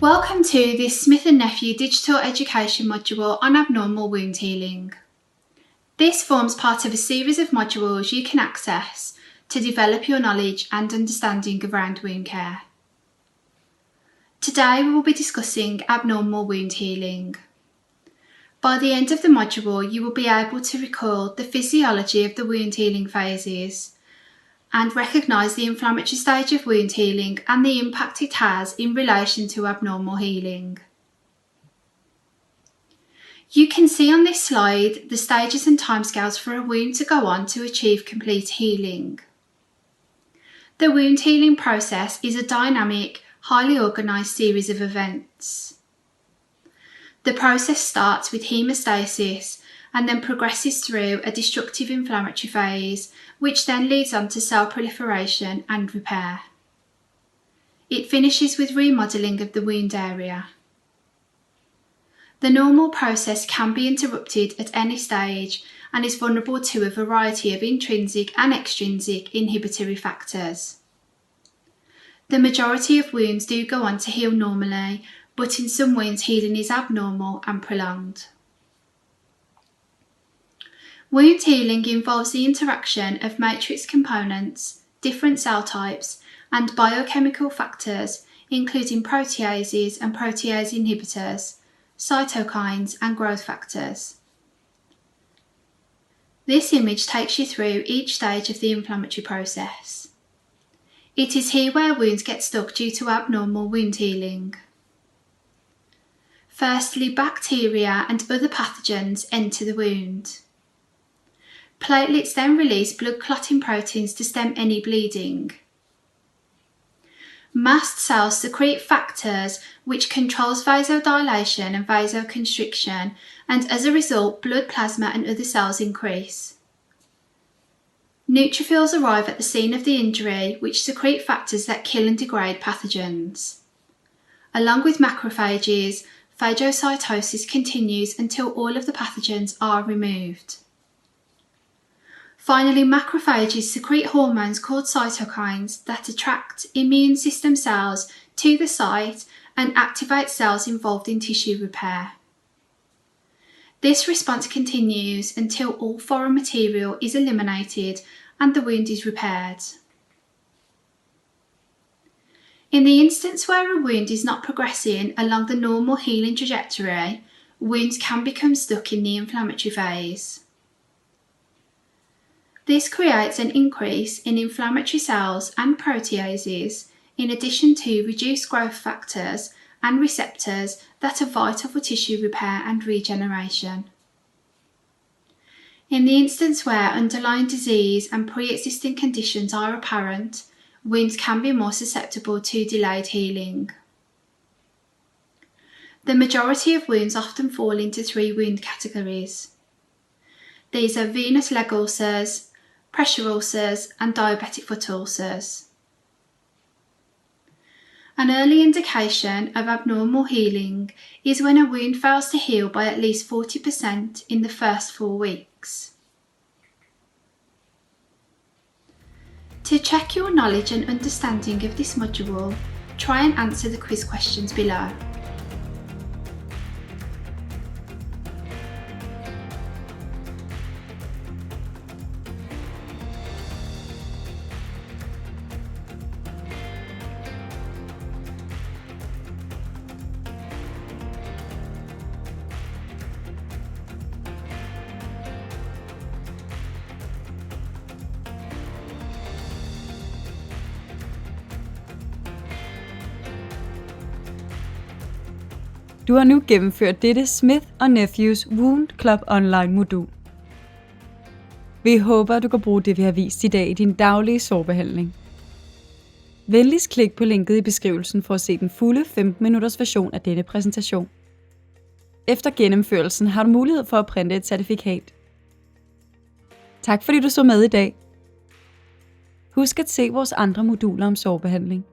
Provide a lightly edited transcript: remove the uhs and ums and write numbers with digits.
Welcome to this Smith+Nephew digital education module on abnormal wound healing. This forms part of a series of modules you can access to develop your knowledge and understanding around wound care. Today we will be discussing abnormal wound healing. By the end of the module, you will be able to recall the physiology of the wound healing phases and recognise the inflammatory stage of wound healing and the impact it has in relation to abnormal healing. You can see on this slide the stages and timescales for a wound to go on to achieve complete healing. The wound healing process is a dynamic, highly organised series of events. The process starts with haemostasis and then progresses through a destructive inflammatory phase, which then leads on to cell proliferation and repair. It finishes with remodelling of the wound area. The normal process can be interrupted at any stage and is vulnerable to a variety of intrinsic and extrinsic inhibitory factors. The majority of wounds do go on to heal normally, but in some wounds healing is abnormal and prolonged. Wound healing involves the interaction of matrix components, different cell types, and biochemical factors, including proteases and protease inhibitors, cytokines, and growth factors. This image takes you through each stage of the inflammatory process. It is here where wounds get stuck due to abnormal wound healing. Firstly, bacteria and other pathogens enter the wound. Platelets then release blood clotting proteins to stem any bleeding. Mast cells secrete factors which controls vasodilation and vasoconstriction, and as a result blood plasma and other cells increase. Neutrophils arrive at the scene of the injury, which secrete factors that kill and degrade pathogens. Along with macrophages, phagocytosis continues until all of the pathogens are removed. Finally, macrophages secrete hormones called cytokines that attract immune system cells to the site and activate cells involved in tissue repair. This response continues until all foreign material is eliminated and the wound is repaired. In the instance where a wound is not progressing along the normal healing trajectory, wounds can become stuck in the inflammatory phase. This creates an increase in inflammatory cells and proteases, in addition to reduced growth factors and receptors that are vital for tissue repair and regeneration. In the instance where underlying disease and pre-existing conditions are apparent, wounds can be more susceptible to delayed healing. The majority of wounds often fall into three wound categories. These are venous leg ulcers, pressure ulcers, and diabetic foot ulcers. An early indication of abnormal healing is when a wound fails to heal by at least 40% in the first 4 weeks. To check your knowledge and understanding of this module, try and answer the quiz questions below. Du har nu gennemført dette Smith+Nephews Wound Club Online modul. Vi håber, du kan bruge det, vi har vist i dag i din daglige sårbehandling. Venligst klik på linket i beskrivelsen for at se den fulde 15 minutters version af denne præsentation. Efter gennemførelsen har du mulighed for at printe et certifikat. Tak fordi du så med i dag. Husk at se vores andre moduler om sårbehandling.